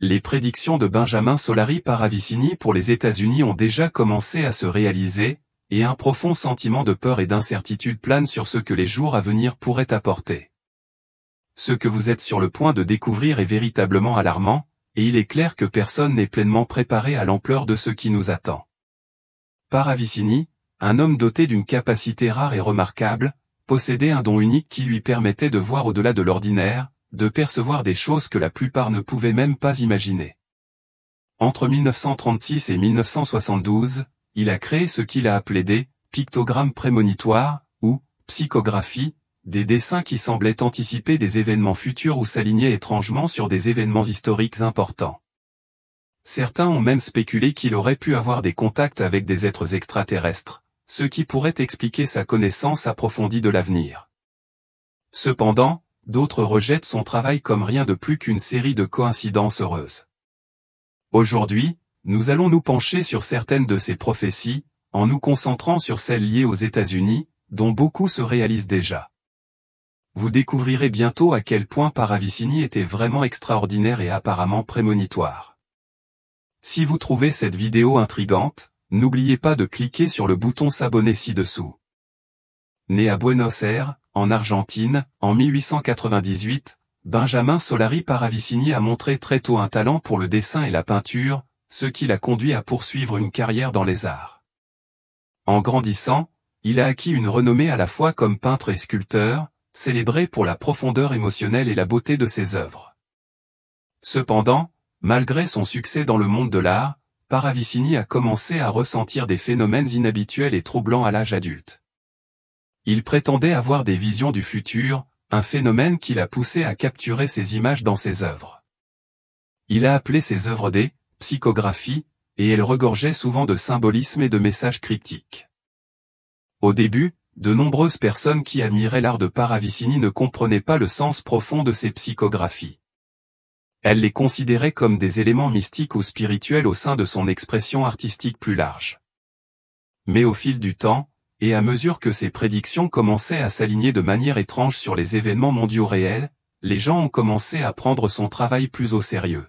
Les prédictions de Benjamin Solari Paravicini pour les États-Unis ont déjà commencé à se réaliser, et un profond sentiment de peur et d'incertitude plane sur ce que les jours à venir pourraient apporter. Ce que vous êtes sur le point de découvrir est véritablement alarmant, et il est clair que personne n'est pleinement préparé à l'ampleur de ce qui nous attend. Paravicini, un homme doté d'une capacité rare et remarquable, possédait un don unique qui lui permettait de voir au-delà de l'ordinaire, de percevoir des choses que la plupart ne pouvaient même pas imaginer. Entre 1936 et 1972, il a créé ce qu'il a appelé des pictogrammes prémonitoires, ou psychographies, des dessins qui semblaient anticiper des événements futurs ou s'aligner étrangement sur des événements historiques importants. Certains ont même spéculé qu'il aurait pu avoir des contacts avec des êtres extraterrestres, ce qui pourrait expliquer sa connaissance approfondie de l'avenir. Cependant, d'autres rejettent son travail comme rien de plus qu'une série de coïncidences heureuses. Aujourd'hui, nous allons nous pencher sur certaines de ces prophéties, en nous concentrant sur celles liées aux États-Unis, dont beaucoup se réalisent déjà. Vous découvrirez bientôt à quel point Paravicini était vraiment extraordinaire et apparemment prémonitoire. Si vous trouvez cette vidéo intrigante, n'oubliez pas de cliquer sur le bouton s'abonner ci-dessous. Né à Buenos Aires, en Argentine, en 1898, Benjamin Solari Paravicini a montré très tôt un talent pour le dessin et la peinture, ce qui l'a conduit à poursuivre une carrière dans les arts. En grandissant, il a acquis une renommée à la fois comme peintre et sculpteur, célébré pour la profondeur émotionnelle et la beauté de ses œuvres. Cependant, malgré son succès dans le monde de l'art, Paravicini a commencé à ressentir des phénomènes inhabituels et troublants à l'âge adulte. Il prétendait avoir des visions du futur, un phénomène qui l'a poussé à capturer ces images dans ses œuvres. Il a appelé ses œuvres des psychographies, et elles regorgeaient souvent de symbolisme et de messages cryptiques. Au début, de nombreuses personnes qui admiraient l'art de Paravicini ne comprenaient pas le sens profond de ces psychographies. Elles les considéraient comme des éléments mystiques ou spirituels au sein de son expression artistique plus large. Mais au fil du temps, et à mesure que ses prédictions commençaient à s'aligner de manière étrange sur les événements mondiaux réels, les gens ont commencé à prendre son travail plus au sérieux.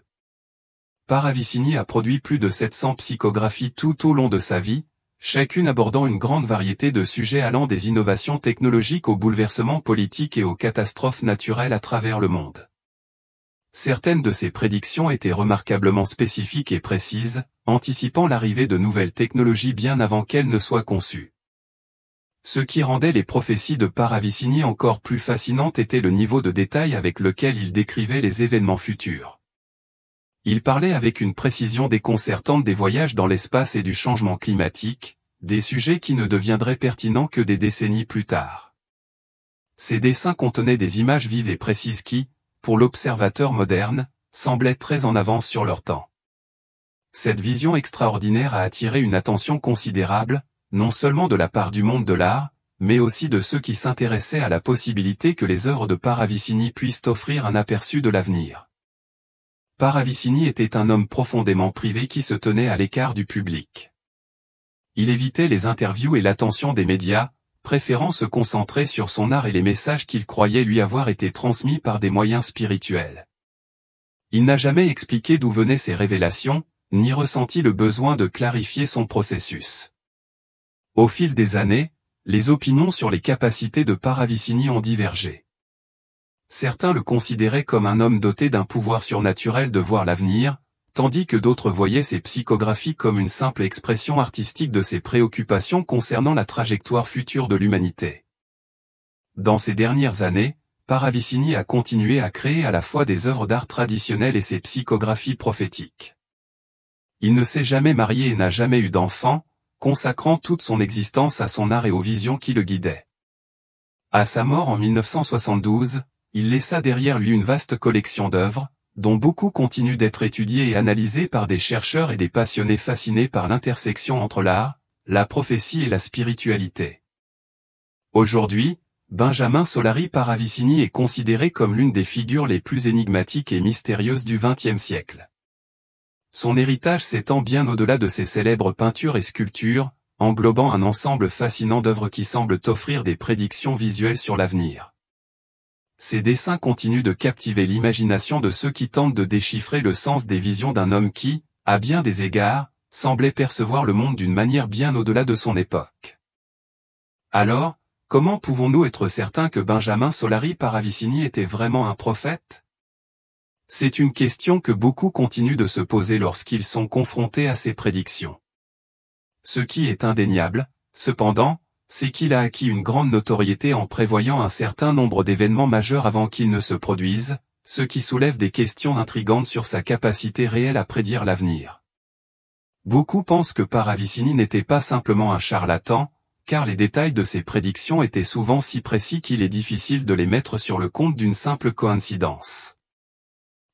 Paravicini a produit plus de 700 psychographies tout au long de sa vie, chacune abordant une grande variété de sujets allant des innovations technologiques aux bouleversements politiques et aux catastrophes naturelles à travers le monde. Certaines de ses prédictions étaient remarquablement spécifiques et précises, anticipant l'arrivée de nouvelles technologies bien avant qu'elles ne soient conçues. Ce qui rendait les prophéties de Paravicini encore plus fascinantes était le niveau de détail avec lequel il décrivait les événements futurs. Il parlait avec une précision déconcertante des voyages dans l'espace et du changement climatique, des sujets qui ne deviendraient pertinents que des décennies plus tard. Ces dessins contenaient des images vives et précises qui, pour l'observateur moderne, semblaient très en avance sur leur temps. Cette vision extraordinaire a attiré une attention considérable, non seulement de la part du monde de l'art, mais aussi de ceux qui s'intéressaient à la possibilité que les œuvres de Paravicini puissent offrir un aperçu de l'avenir. Paravicini était un homme profondément privé qui se tenait à l'écart du public. Il évitait les interviews et l'attention des médias, préférant se concentrer sur son art et les messages qu'il croyait lui avoir été transmis par des moyens spirituels. Il n'a jamais expliqué d'où venaient ces révélations, ni ressenti le besoin de clarifier son processus. Au fil des années, les opinions sur les capacités de Paravicini ont divergé. Certains le considéraient comme un homme doté d'un pouvoir surnaturel de voir l'avenir, tandis que d'autres voyaient ses psychographies comme une simple expression artistique de ses préoccupations concernant la trajectoire future de l'humanité. Dans ces dernières années, Paravicini a continué à créer à la fois des œuvres d'art traditionnelles et ses psychographies prophétiques. Il ne s'est jamais marié et n'a jamais eu d'enfant, consacrant toute son existence à son art et aux visions qui le guidaient. À sa mort en 1972, il laissa derrière lui une vaste collection d'œuvres, dont beaucoup continuent d'être étudiées et analysées par des chercheurs et des passionnés fascinés par l'intersection entre l'art, la prophétie et la spiritualité. Aujourd'hui, Benjamin Solari Paravicini est considéré comme l'une des figures les plus énigmatiques et mystérieuses du XXe siècle. Son héritage s'étend bien au-delà de ses célèbres peintures et sculptures, englobant un ensemble fascinant d'œuvres qui semblent offrir des prédictions visuelles sur l'avenir. ces dessins continuent de captiver l'imagination de ceux qui tentent de déchiffrer le sens des visions d'un homme qui, à bien des égards, semblait percevoir le monde d'une manière bien au-delà de son époque. Alors, comment pouvons-nous être certains que Benjamin Solari Paravicini était vraiment un prophète? C'est une question que beaucoup continuent de se poser lorsqu'ils sont confrontés à ces prédictions. Ce qui est indéniable, cependant, c'est qu'il a acquis une grande notoriété en prévoyant un certain nombre d'événements majeurs avant qu'ils ne se produisent, ce qui soulève des questions intrigantes sur sa capacité réelle à prédire l'avenir. Beaucoup pensent que Paravicini n'était pas simplement un charlatan, car les détails de ses prédictions étaient souvent si précis qu'il est difficile de les mettre sur le compte d'une simple coïncidence.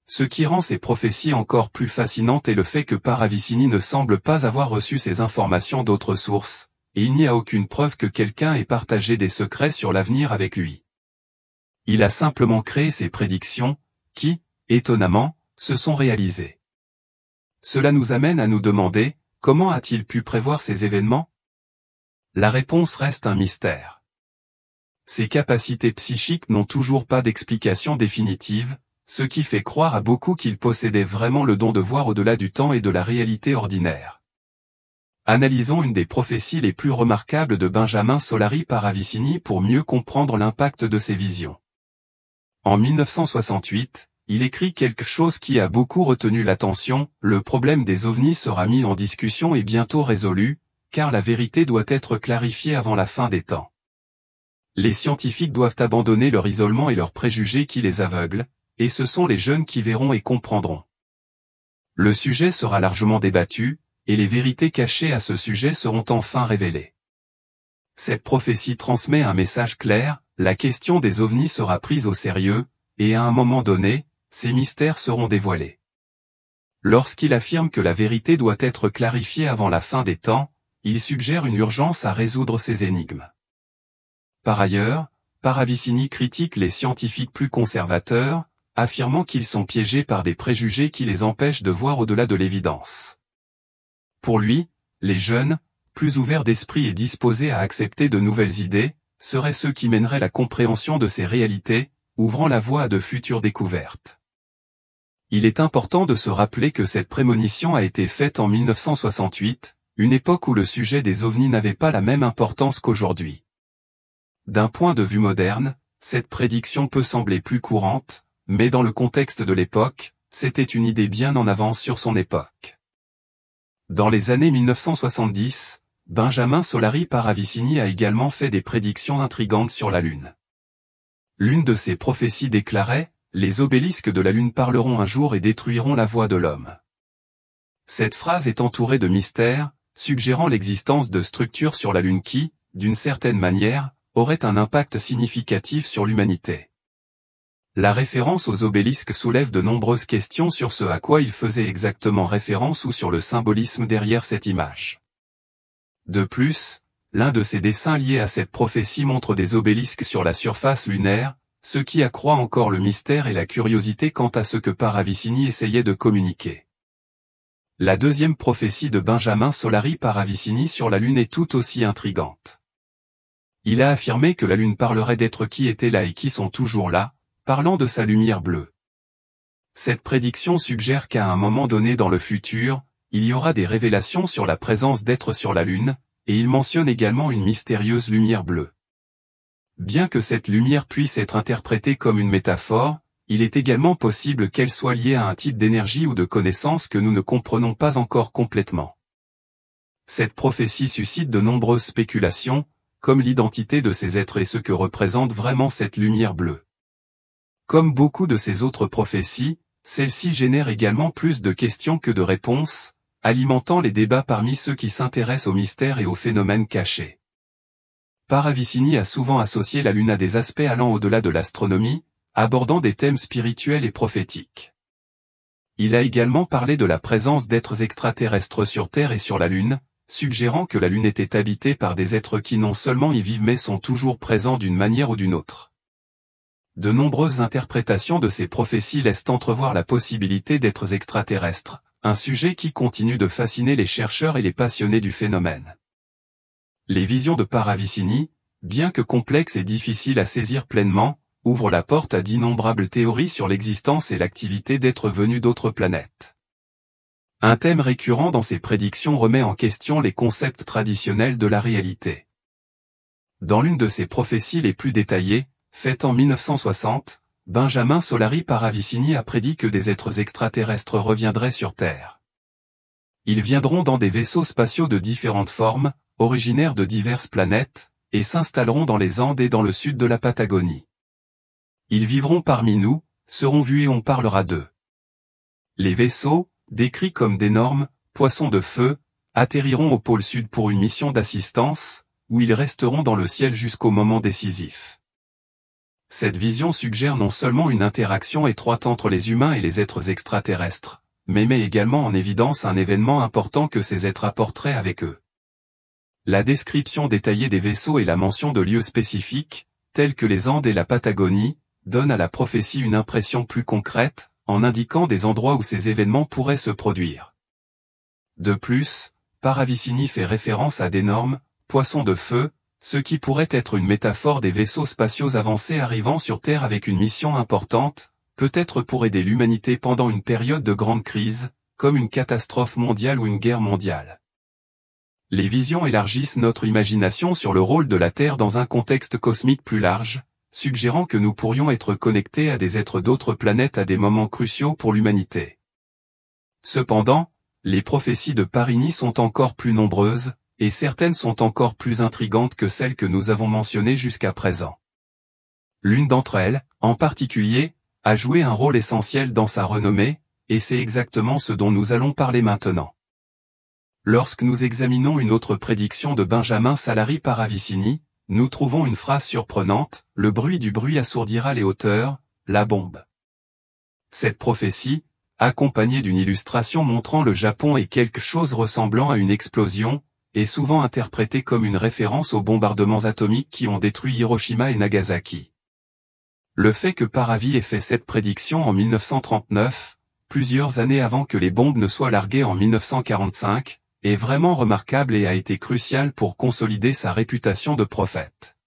Ce qui rend ces prophéties encore plus fascinantes est le fait que Paravicini ne semble pas avoir reçu ces informations d'autres sources, et il n'y a aucune preuve que quelqu'un ait partagé des secrets sur l'avenir avec lui. Il a simplement créé ces prédictions, qui, étonnamment, se sont réalisées. Cela nous amène à nous demander, comment a-t-il pu prévoir ces événements? La réponse reste un mystère. Ses capacités psychiques n'ont toujours pas d'explication définitive, ce qui fait croire à beaucoup qu'il possédait vraiment le don de voir au-delà du temps et de la réalité ordinaire. Analysons une des prophéties les plus remarquables de Benjamin Solari Paravicini pour mieux comprendre l'impact de ses visions. En 1968, il écrit quelque chose qui a beaucoup retenu l'attention: le problème des ovnis sera mis en discussion et bientôt résolu, car la vérité doit être clarifiée avant la fin des temps. Les scientifiques doivent abandonner leur isolement et leurs préjugés qui les aveuglent, et ce sont les jeunes qui verront et comprendront. Le sujet sera largement débattu, et les vérités cachées à ce sujet seront enfin révélées. Cette prophétie transmet un message clair: la question des ovnis sera prise au sérieux, et à un moment donné, ces mystères seront dévoilés. Lorsqu'il affirme que la vérité doit être clarifiée avant la fin des temps, il suggère une urgence à résoudre ces énigmes. Par ailleurs, Paravicini critique les scientifiques plus conservateurs, affirmant qu'ils sont piégés par des préjugés qui les empêchent de voir au-delà de l'évidence. Pour lui, les jeunes, plus ouverts d'esprit et disposés à accepter de nouvelles idées, seraient ceux qui mèneraient la compréhension de ces réalités, ouvrant la voie à de futures découvertes. Il est important de se rappeler que cette prémonition a été faite en 1968, une époque où le sujet des ovnis n'avait pas la même importance qu'aujourd'hui. D'un point de vue moderne, cette prédiction peut sembler plus courante, mais dans le contexte de l'époque, c'était une idée bien en avance sur son époque. Dans les années 1970, Benjamin Solari Paravicini a également fait des prédictions intrigantes sur la Lune. L'une de ses prophéties déclarait: les obélisques de la Lune parleront un jour et détruiront la voix de l'homme. Cette phrase est entourée de mystères, suggérant l'existence de structures sur la Lune qui, d'une certaine manière, auraient un impact significatif sur l'humanité. La référence aux obélisques soulève de nombreuses questions sur ce à quoi il faisait exactement référence ou sur le symbolisme derrière cette image. De plus, l'un de ses dessins liés à cette prophétie montre des obélisques sur la surface lunaire, ce qui accroît encore le mystère et la curiosité quant à ce que Paravicini essayait de communiquer. La deuxième prophétie de Benjamin Solari Paravicini sur la Lune est tout aussi intrigante. Il a affirmé que la Lune parlerait d'êtres qui étaient là et qui sont toujours là, parlant de sa lumière bleue. Cette prédiction suggère qu'à un moment donné dans le futur, il y aura des révélations sur la présence d'êtres sur la Lune, et il mentionne également une mystérieuse lumière bleue. Bien que cette lumière puisse être interprétée comme une métaphore, il est également possible qu'elle soit liée à un type d'énergie ou de connaissance que nous ne comprenons pas encore complètement. Cette prophétie suscite de nombreuses spéculations, comme l'identité de ces êtres et ce que représente vraiment cette lumière bleue. Comme beaucoup de ces autres prophéties, celle-ci génère également plus de questions que de réponses, alimentant les débats parmi ceux qui s'intéressent aux mystères et aux phénomènes cachés. Paravicini a souvent associé la Lune à des aspects allant au-delà de l'astronomie, abordant des thèmes spirituels et prophétiques. Il a également parlé de la présence d'êtres extraterrestres sur Terre et sur la Lune, suggérant que la Lune était habitée par des êtres qui non seulement y vivent mais sont toujours présents d'une manière ou d'une autre. De nombreuses interprétations de ces prophéties laissent entrevoir la possibilité d'êtres extraterrestres, un sujet qui continue de fasciner les chercheurs et les passionnés du phénomène. Les visions de Paravicini, bien que complexes et difficiles à saisir pleinement, ouvre la porte à d'innombrables théories sur l'existence et l'activité d'êtres venus d'autres planètes. Un thème récurrent dans ces prédictions remet en question les concepts traditionnels de la réalité. Dans l'une de ses prophéties les plus détaillées, faite en 1960, Benjamin Solari Paravicini a prédit que des êtres extraterrestres reviendraient sur Terre. Ils viendront dans des vaisseaux spatiaux de différentes formes, originaires de diverses planètes, et s'installeront dans les Andes et dans le sud de la Patagonie. Ils vivront parmi nous, seront vus et on parlera d'eux. Les vaisseaux, décrits comme d'énormes poissons de feu, atterriront au pôle sud pour une mission d'assistance, où ils resteront dans le ciel jusqu'au moment décisif. Cette vision suggère non seulement une interaction étroite entre les humains et les êtres extraterrestres, mais met également en évidence un événement important que ces êtres apporteraient avec eux. La description détaillée des vaisseaux et la mention de lieux spécifiques, tels que les Andes et la Patagonie, donnent à la prophétie une impression plus concrète, en indiquant des endroits où ces événements pourraient se produire. De plus, Paravicini fait référence à d'énormes poissons de feu, ce qui pourrait être une métaphore des vaisseaux spatiaux avancés arrivant sur Terre avec une mission importante, peut-être pour aider l'humanité pendant une période de grande crise, comme une catastrophe mondiale ou une guerre mondiale. Les visions élargissent notre imagination sur le rôle de la Terre dans un contexte cosmique plus large, suggérant que nous pourrions être connectés à des êtres d'autres planètes à des moments cruciaux pour l'humanité. Cependant, les prophéties de Parini sont encore plus nombreuses, et certaines sont encore plus intrigantes que celles que nous avons mentionnées jusqu'à présent. L'une d'entre elles, en particulier, a joué un rôle essentiel dans sa renommée, et c'est exactement ce dont nous allons parler maintenant. Lorsque nous examinons une autre prédiction de Benjamin Solari Paravicini, nous trouvons une phrase surprenante, « Le bruit du bruit assourdira les hauteurs, la bombe ». Cette prophétie, accompagnée d'une illustration montrant le Japon et quelque chose ressemblant à une explosion, est souvent interprétée comme une référence aux bombardements atomiques qui ont détruit Hiroshima et Nagasaki. Le fait que Paravi ait fait cette prédiction en 1939, plusieurs années avant que les bombes ne soient larguées en 1945, est vraiment remarquable et a été crucial pour consolider sa réputation de prophète.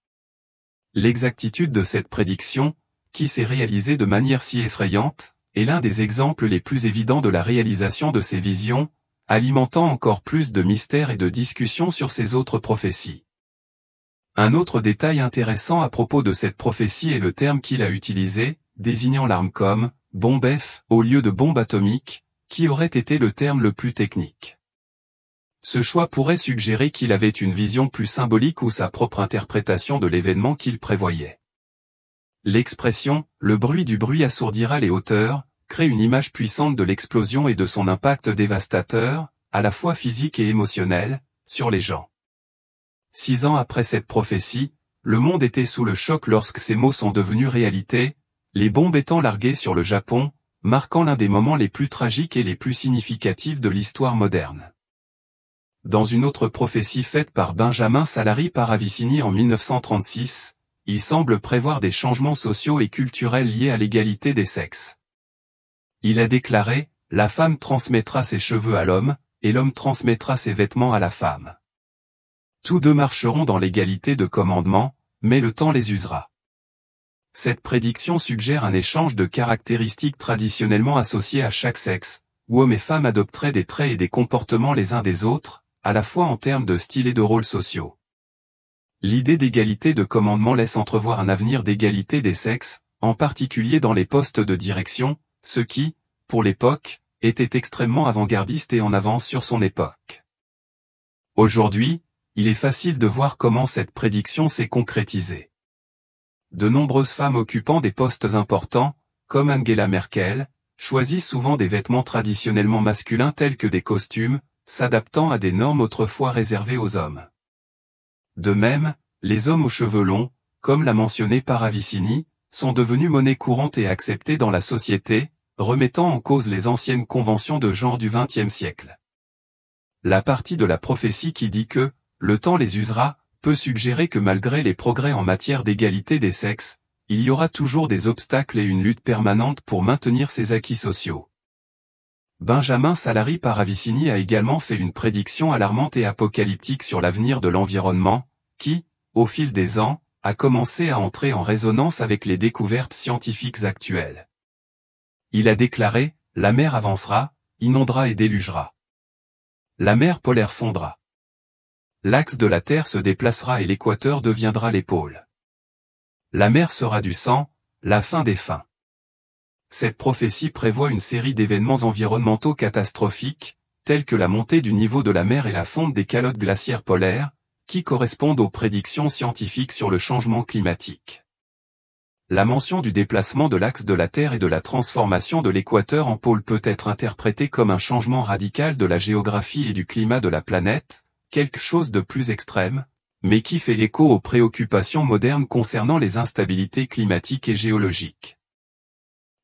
L'exactitude de cette prédiction, qui s'est réalisée de manière si effrayante, est l'un des exemples les plus évidents de la réalisation de ces visions, alimentant encore plus de mystères et de discussions sur ces autres prophéties. Un autre détail intéressant à propos de cette prophétie est le terme qu'il a utilisé, désignant l'arme comme « bombe F » au lieu de bombe atomique, qui aurait été le terme le plus technique. Ce choix pourrait suggérer qu'il avait une vision plus symbolique ou sa propre interprétation de l'événement qu'il prévoyait. L'expression « le bruit du bruit assourdira les hauteurs » crée une image puissante de l'explosion et de son impact dévastateur, à la fois physique et émotionnel, sur les gens. 6 ans après cette prophétie, le monde était sous le choc lorsque ces mots sont devenus réalité, les bombes étant larguées sur le Japon, marquant l'un des moments les plus tragiques et les plus significatifs de l'histoire moderne. Dans une autre prophétie faite par Benjamin Solari Paravicini en 1936, il semble prévoir des changements sociaux et culturels liés à l'égalité des sexes. Il a déclaré, « La femme transmettra ses cheveux à l'homme, et l'homme transmettra ses vêtements à la femme. Tous deux marcheront dans l'égalité de commandement, mais le temps les usera. » Cette prédiction suggère un échange de caractéristiques traditionnellement associées à chaque sexe, où hommes et femmes adopteraient des traits et des comportements les uns des autres, à la fois en termes de style et de rôles sociaux. L'idée d'égalité de commandement laisse entrevoir un avenir d'égalité des sexes, en particulier dans les postes de direction, ce qui, pour l'époque, était extrêmement avant-gardiste et en avance sur son époque. Aujourd'hui, il est facile de voir comment cette prédiction s'est concrétisée. De nombreuses femmes occupant des postes importants, comme Angela Merkel, choisissent souvent des vêtements traditionnellement masculins tels que des costumes, s'adaptant à des normes autrefois réservées aux hommes. De même, les hommes aux cheveux longs, comme l'a mentionné Paravicini, sont devenus monnaie courante et acceptés dans la société, remettant en cause les anciennes conventions de genre du XXe siècle. La partie de la prophétie qui dit que « le temps les usera » peut suggérer que malgré les progrès en matière d'égalité des sexes, il y aura toujours des obstacles et une lutte permanente pour maintenir ces acquis sociaux. Benjamin Solari Paravicini a également fait une prédiction alarmante et apocalyptique sur l'avenir de l'environnement, qui, au fil des ans, a commencé à entrer en résonance avec les découvertes scientifiques actuelles. Il a déclaré, « La mer avancera, inondera et délugera. La mer polaire fondra. L'axe de la Terre se déplacera et l'équateur deviendra les pôles. La mer sera du sang, la fin des fins. » Cette prophétie prévoit une série d'événements environnementaux catastrophiques, tels que la montée du niveau de la mer et la fonte des calottes glaciaires polaires, qui correspondent aux prédictions scientifiques sur le changement climatique. La mention du déplacement de l'axe de la Terre et de la transformation de l'équateur en pôle peut être interprétée comme un changement radical de la géographie et du climat de la planète, quelque chose de plus extrême, mais qui fait écho aux préoccupations modernes concernant les instabilités climatiques et géologiques.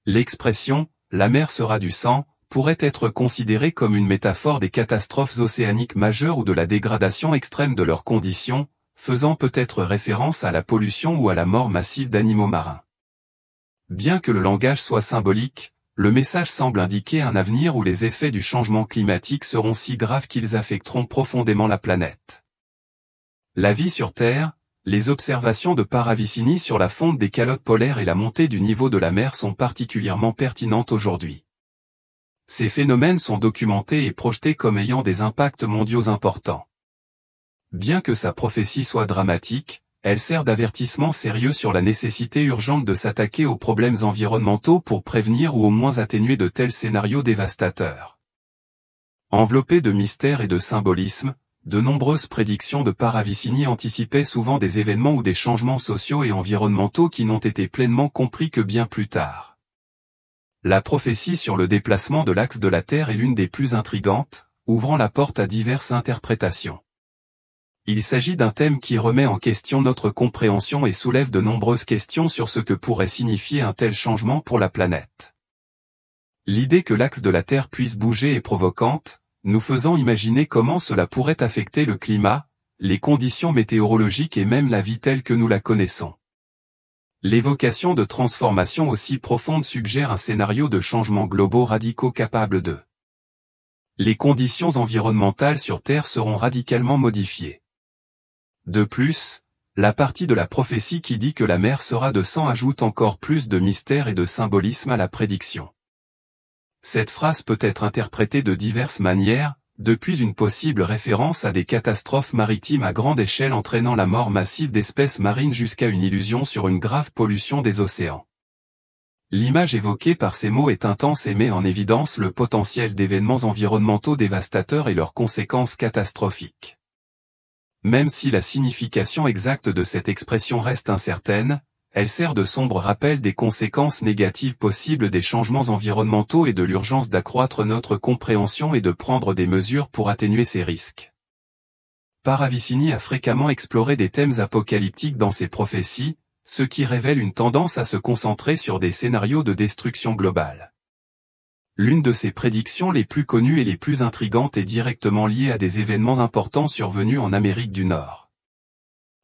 L'expression « la mer sera du sang » pourrait être considérée comme une métaphore des catastrophes océaniques majeures ou de la dégradation extrême de leurs conditions, faisant peut-être référence à la pollution ou à la mort massive d'animaux marins. Bien que le langage soit symbolique, le message semble indiquer un avenir où les effets du changement climatique seront si graves qu'ils affecteront profondément la planète. La vie sur Terre, les observations de Paravicini sur la fonte des calottes polaires et la montée du niveau de la mer sont particulièrement pertinentes aujourd'hui. Ces phénomènes sont documentés et projetés comme ayant des impacts mondiaux importants. Bien que sa prophétie soit dramatique, elle sert d'avertissement sérieux sur la nécessité urgente de s'attaquer aux problèmes environnementaux pour prévenir ou au moins atténuer de tels scénarios dévastateurs. Enveloppées de mystère et de symbolisme, de nombreuses prédictions de Paravicini anticipaient souvent des événements ou des changements sociaux et environnementaux qui n'ont été pleinement compris que bien plus tard. La prophétie sur le déplacement de l'axe de la Terre est l'une des plus intrigantes, ouvrant la porte à diverses interprétations. Il s'agit d'un thème qui remet en question notre compréhension et soulève de nombreuses questions sur ce que pourrait signifier un tel changement pour la planète. L'idée que l'axe de la Terre puisse bouger est provocante, nous faisant imaginer comment cela pourrait affecter le climat, les conditions météorologiques et même la vie telle que nous la connaissons. L'évocation de transformations aussi profondes suggère un scénario de changements globaux radicaux capables de. Les conditions environnementales sur Terre seront radicalement modifiées. De plus, la partie de la prophétie qui dit que la mer sera de sang ajoute encore plus de mystère et de symbolisme à la prédiction. Cette phrase peut être interprétée de diverses manières, depuis une possible référence à des catastrophes maritimes à grande échelle entraînant la mort massive d'espèces marines jusqu'à une illusion sur une grave pollution des océans. L'image évoquée par ces mots est intense et met en évidence le potentiel d'événements environnementaux dévastateurs et leurs conséquences catastrophiques. Même si la signification exacte de cette expression reste incertaine, elle sert de sombre rappel des conséquences négatives possibles des changements environnementaux et de l'urgence d'accroître notre compréhension et de prendre des mesures pour atténuer ces risques. Paravicini a fréquemment exploré des thèmes apocalyptiques dans ses prophéties, ce qui révèle une tendance à se concentrer sur des scénarios de destruction globale. L'une de ses prédictions les plus connues et les plus intrigantes est directement liée à des événements importants survenus en Amérique du Nord.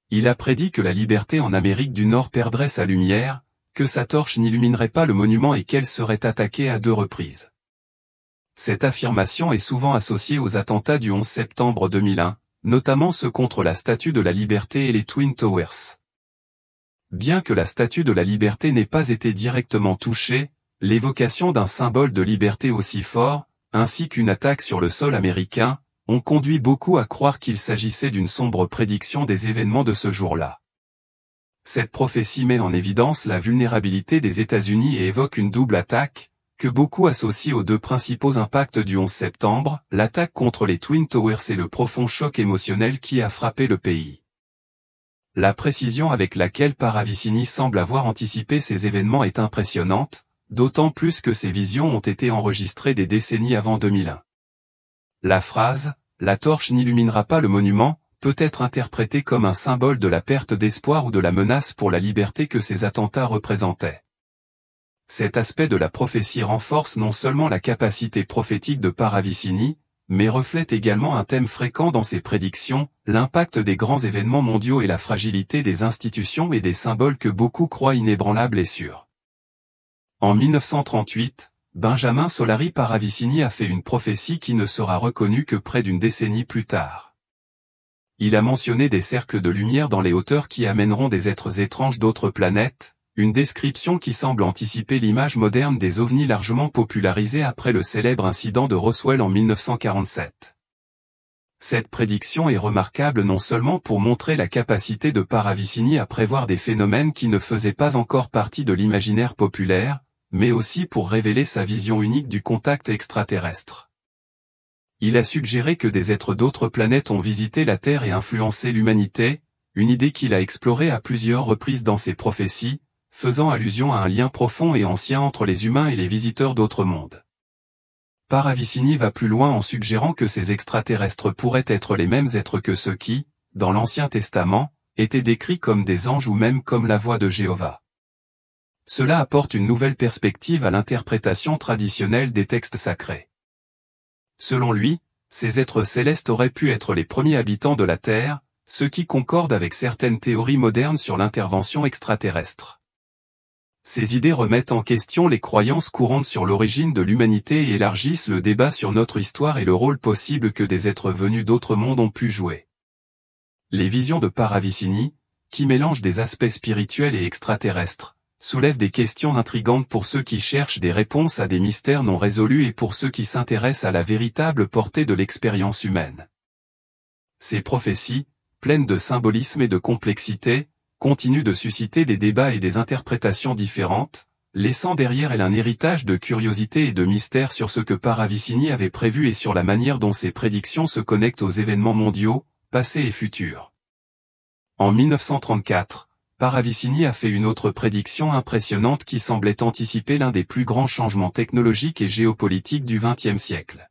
Il a prédit que la liberté en Amérique du Nord perdrait sa lumière, que sa torche n'illuminerait pas le monument et qu'elle serait attaquée à 2 reprises. Cette affirmation est souvent associée aux attentats du 11 septembre 2001, notamment ceux contre la Statue de la Liberté et les Twin Towers. Bien que la Statue de la Liberté n'ait pas été directement touchée, l'évocation d'un symbole de liberté aussi fort, ainsi qu'une attaque sur le sol américain, ont conduit beaucoup à croire qu'il s'agissait d'une sombre prédiction des événements de ce jour-là. Cette prophétie met en évidence la vulnérabilité des États-Unis et évoque une double attaque, que beaucoup associent aux 2 principaux impacts du 11 septembre, l'attaque contre les Twin Towers et le profond choc émotionnel qui a frappé le pays. La précision avec laquelle Paravicini semble avoir anticipé ces événements est impressionnante, d'autant plus que ces visions ont été enregistrées des décennies avant 2001. La phrase « La torche n'illuminera pas le monument » peut être interprétée comme un symbole de la perte d'espoir ou de la menace pour la liberté que ces attentats représentaient. Cet aspect de la prophétie renforce non seulement la capacité prophétique de Paravicini, mais reflète également un thème fréquent dans ses prédictions, l'impact des grands événements mondiaux et la fragilité des institutions et des symboles que beaucoup croient inébranlables et sûrs. En 1938, Benjamin Solari Paravicini a fait une prophétie qui ne sera reconnue que près d'une décennie plus tard. Il a mentionné des cercles de lumière dans les hauteurs qui amèneront des êtres étranges d'autres planètes, une description qui semble anticiper l'image moderne des ovnis largement popularisée après le célèbre incident de Roswell en 1947. Cette prédiction est remarquable non seulement pour montrer la capacité de Paravicini à prévoir des phénomènes qui ne faisaient pas encore partie de l'imaginaire populaire, mais aussi pour révéler sa vision unique du contact extraterrestre. Il a suggéré que des êtres d'autres planètes ont visité la Terre et influencé l'humanité, une idée qu'il a explorée à plusieurs reprises dans ses prophéties, faisant allusion à un lien profond et ancien entre les humains et les visiteurs d'autres mondes. Paravicini va plus loin en suggérant que ces extraterrestres pourraient être les mêmes êtres que ceux qui, dans l'Ancien Testament, étaient décrits comme des anges ou même comme la voix de Jéhovah. Cela apporte une nouvelle perspective à l'interprétation traditionnelle des textes sacrés. Selon lui, ces êtres célestes auraient pu être les premiers habitants de la Terre, ce qui concorde avec certaines théories modernes sur l'intervention extraterrestre. Ces idées remettent en question les croyances courantes sur l'origine de l'humanité et élargissent le débat sur notre histoire et le rôle possible que des êtres venus d'autres mondes ont pu jouer. Les visions de Paravicini, qui mélangent des aspects spirituels et extraterrestres, soulèvent des questions intrigantes pour ceux qui cherchent des réponses à des mystères non résolus et pour ceux qui s'intéressent à la véritable portée de l'expérience humaine. Ces prophéties, pleines de symbolisme et de complexité, continue de susciter des débats et des interprétations différentes, laissant derrière elle un héritage de curiosité et de mystère sur ce que Paravicini avait prévu et sur la manière dont ses prédictions se connectent aux événements mondiaux, passés et futurs. En 1934, Paravicini a fait une autre prédiction impressionnante qui semblait anticiper l'un des plus grands changements technologiques et géopolitiques du XXe siècle.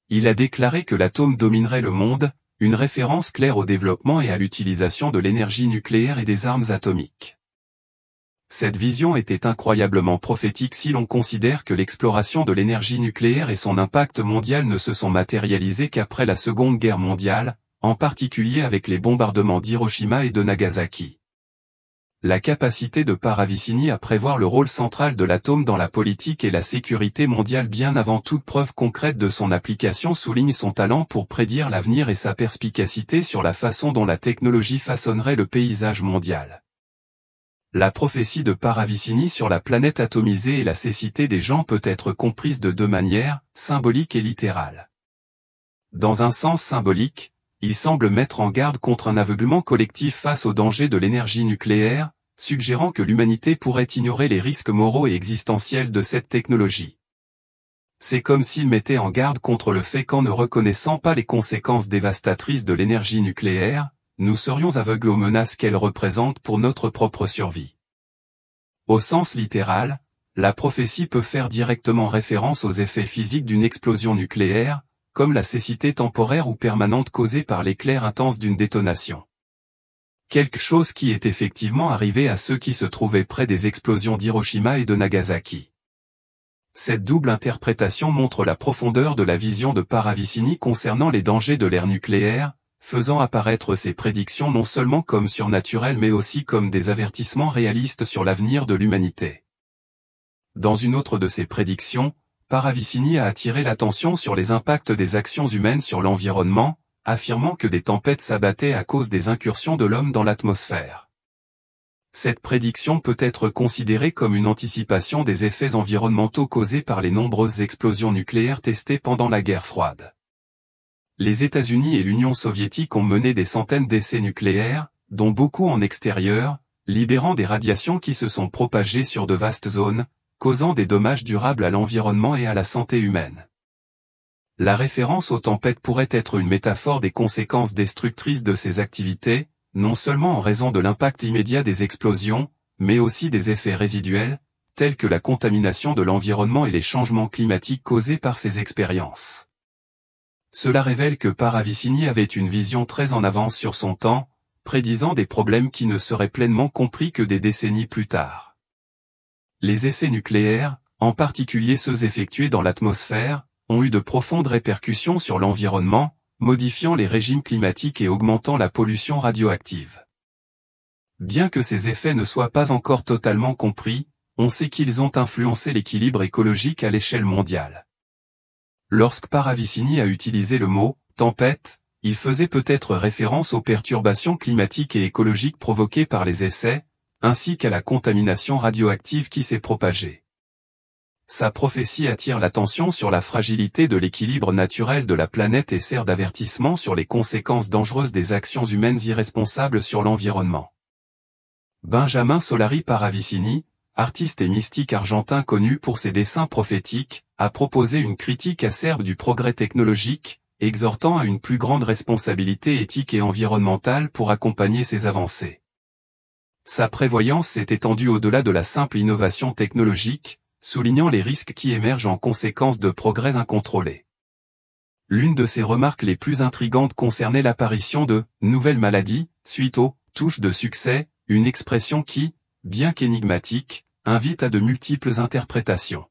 Il a déclaré que l'atome dominerait le monde, une référence claire au développement et à l'utilisation de l'énergie nucléaire et des armes atomiques. Cette vision était incroyablement prophétique si l'on considère que l'exploration de l'énergie nucléaire et son impact mondial ne se sont matérialisés qu'après la Seconde Guerre mondiale, en particulier avec les bombardements d'Hiroshima et de Nagasaki. La capacité de Paravicini à prévoir le rôle central de l'atome dans la politique et la sécurité mondiale bien avant toute preuve concrète de son application souligne son talent pour prédire l'avenir et sa perspicacité sur la façon dont la technologie façonnerait le paysage mondial. La prophétie de Paravicini sur la planète atomisée et la cécité des gens peut être comprise de deux manières, symbolique et littérale. Dans un sens symbolique, il semble mettre en garde contre un aveuglement collectif face aux dangers de l'énergie nucléaire, suggérant que l'humanité pourrait ignorer les risques moraux et existentiels de cette technologie. C'est comme s'il mettait en garde contre le fait qu'en ne reconnaissant pas les conséquences dévastatrices de l'énergie nucléaire, nous serions aveugles aux menaces qu'elle représente pour notre propre survie. Au sens littéral, la prophétie peut faire directement référence aux effets physiques d'une explosion nucléaire, comme la cécité temporaire ou permanente causée par l'éclair intense d'une détonation. Quelque chose qui est effectivement arrivé à ceux qui se trouvaient près des explosions d'Hiroshima et de Nagasaki. Cette double interprétation montre la profondeur de la vision de Paravicini concernant les dangers de l'ère nucléaire, faisant apparaître ses prédictions non seulement comme surnaturelles mais aussi comme des avertissements réalistes sur l'avenir de l'humanité. Dans une autre de ses prédictions, Paravicini a attiré l'attention sur les impacts des actions humaines sur l'environnement, affirmant que des tempêtes s'abattaient à cause des incursions de l'homme dans l'atmosphère. Cette prédiction peut être considérée comme une anticipation des effets environnementaux causés par les nombreuses explosions nucléaires testées pendant la guerre froide. Les États-Unis et l'Union soviétique ont mené des centaines d'essais nucléaires, dont beaucoup en extérieur, libérant des radiations qui se sont propagées sur de vastes zones, causant des dommages durables à l'environnement et à la santé humaine. La référence aux tempêtes pourrait être une métaphore des conséquences destructrices de ces activités, non seulement en raison de l'impact immédiat des explosions, mais aussi des effets résiduels, tels que la contamination de l'environnement et les changements climatiques causés par ces expériences. Cela révèle que Paravicini avait une vision très en avance sur son temps, prédisant des problèmes qui ne seraient pleinement compris que des décennies plus tard. Les essais nucléaires, en particulier ceux effectués dans l'atmosphère, ont eu de profondes répercussions sur l'environnement, modifiant les régimes climatiques et augmentant la pollution radioactive. Bien que ces effets ne soient pas encore totalement compris, on sait qu'ils ont influencé l'équilibre écologique à l'échelle mondiale. Lorsque Paravicini a utilisé le mot « tempête », Il faisait peut-être référence aux perturbations climatiques et écologiques provoquées par les essais, ainsi qu'à la contamination radioactive qui s'est propagée. Sa prophétie attire l'attention sur la fragilité de l'équilibre naturel de la planète et sert d'avertissement sur les conséquences dangereuses des actions humaines irresponsables sur l'environnement. Benjamin Solari Paravicini, artiste et mystique argentin connu pour ses dessins prophétiques, a proposé une critique acerbe du progrès technologique, exhortant à une plus grande responsabilité éthique et environnementale pour accompagner ces avancées. Sa prévoyance s'est étendue au-delà de la simple innovation technologique, soulignant les risques qui émergent en conséquence de progrès incontrôlés. L'une de ses remarques les plus intrigantes concernait l'apparition de « nouvelles maladies » suite aux « touches de succès », une expression qui, bien qu'énigmatique, invite à de multiples interprétations.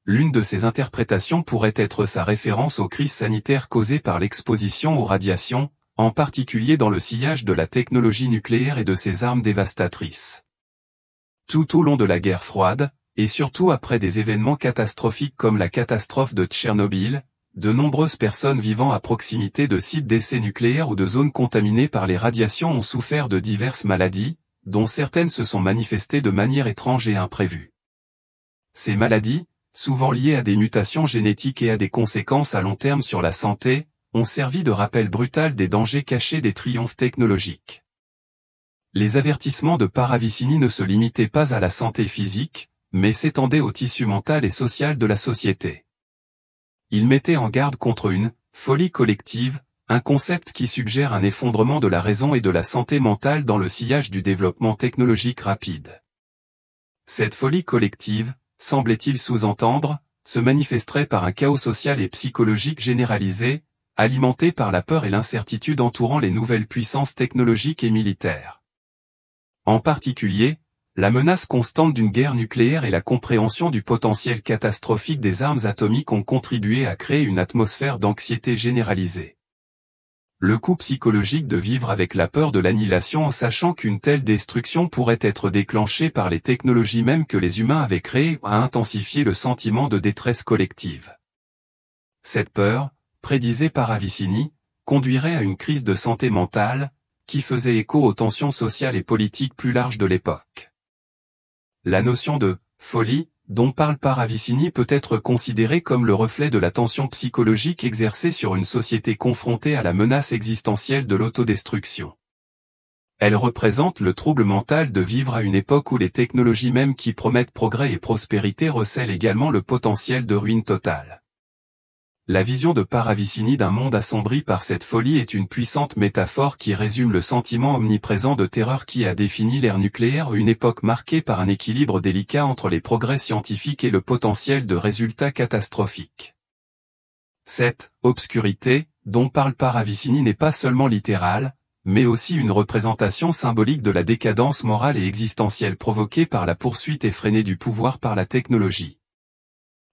L'une de ces interprétations pourrait être sa référence aux crises sanitaires causées par l'exposition aux radiations, en particulier dans le sillage de la technologie nucléaire et de ses armes dévastatrices. Tout au long de la guerre froide, et surtout après des événements catastrophiques comme la catastrophe de Tchernobyl, de nombreuses personnes vivant à proximité de sites d'essais nucléaires ou de zones contaminées par les radiations ont souffert de diverses maladies, dont certaines se sont manifestées de manière étrange et imprévue. Ces maladies, souvent liées à des mutations génétiques et à des conséquences à long terme sur la santé, ont servi de rappel brutal des dangers cachés des triomphes technologiques. Les avertissements de Paravicini ne se limitaient pas à la santé physique, mais s'étendaient au tissu mental et social de la société. Il mettait en garde contre une « folie collective », un concept qui suggère un effondrement de la raison et de la santé mentale dans le sillage du développement technologique rapide. Cette folie collective, semblait-il sous-entendre, se manifesterait par un chaos social et psychologique généralisé, alimenté par la peur et l'incertitude entourant les nouvelles puissances technologiques et militaires. En particulier, la menace constante d'une guerre nucléaire et la compréhension du potentiel catastrophique des armes atomiques ont contribué à créer une atmosphère d'anxiété généralisée. Le coût psychologique de vivre avec la peur de l'annihilation en sachant qu'une telle destruction pourrait être déclenchée par les technologies mêmes que les humains avaient créées a intensifié le sentiment de détresse collective. Cette peur, prédisait Paravicini, conduirait à une crise de santé mentale, qui faisait écho aux tensions sociales et politiques plus larges de l'époque. La notion de « folie » dont parle Paravicini peut être considérée comme le reflet de la tension psychologique exercée sur une société confrontée à la menace existentielle de l'autodestruction. Elle représente le trouble mental de vivre à une époque où les technologies mêmes qui promettent progrès et prospérité recèlent également le potentiel de ruine totale. La vision de Paravicini d'un monde assombri par cette folie est une puissante métaphore qui résume le sentiment omniprésent de terreur qui a défini l'ère nucléaire, une époque marquée par un équilibre délicat entre les progrès scientifiques et le potentiel de résultats catastrophiques. Cette « obscurité » dont parle Paravicini n'est pas seulement littérale, mais aussi une représentation symbolique de la décadence morale et existentielle provoquée par la poursuite effrénée du pouvoir par la technologie.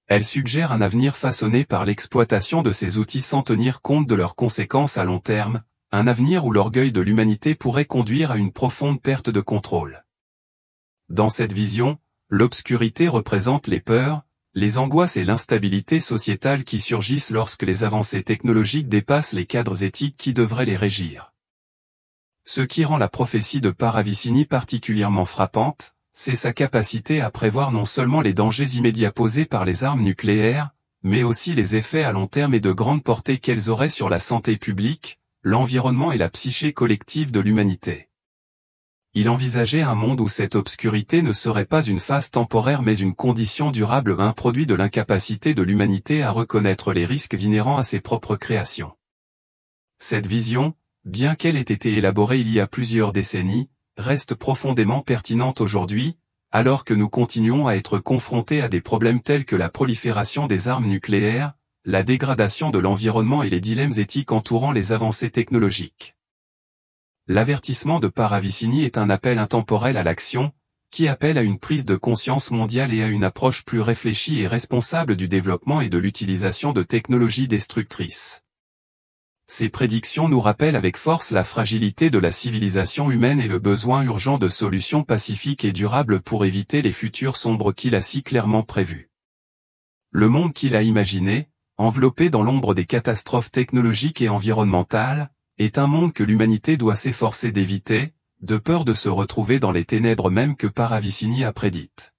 Elle suggère un avenir façonné par l'exploitation de ces outils sans tenir compte de leurs conséquences à long terme, un avenir où l'orgueil de l'humanité pourrait conduire à une profonde perte de contrôle. Dans cette vision, l'obscurité représente les peurs, les angoisses et l'instabilité sociétale qui surgissent lorsque les avancées technologiques dépassent les cadres éthiques qui devraient les régir. Ce qui rend la prophétie de Paravicini particulièrement frappante, c'est sa capacité à prévoir non seulement les dangers immédiats posés par les armes nucléaires, mais aussi les effets à long terme et de grande portée qu'elles auraient sur la santé publique, l'environnement et la psyché collective de l'humanité. Il envisageait un monde où cette obscurité ne serait pas une phase temporaire mais une condition durable, un produit de l'incapacité de l'humanité à reconnaître les risques inhérents à ses propres créations. Cette vision, bien qu'elle ait été élaborée il y a plusieurs décennies, reste profondément pertinente aujourd'hui, alors que nous continuons à être confrontés à des problèmes tels que la prolifération des armes nucléaires, la dégradation de l'environnement et les dilemmes éthiques entourant les avancées technologiques. L'avertissement de Paravicini est un appel intemporel à l'action, qui appelle à une prise de conscience mondiale et à une approche plus réfléchie et responsable du développement et de l'utilisation de technologies destructrices. Ces prédictions nous rappellent avec force la fragilité de la civilisation humaine et le besoin urgent de solutions pacifiques et durables pour éviter les futurs sombres qu'il a si clairement prévus. Le monde qu'il a imaginé, enveloppé dans l'ombre des catastrophes technologiques et environnementales, est un monde que l'humanité doit s'efforcer d'éviter, de peur de se retrouver dans les ténèbres même que Paravicini a prédites.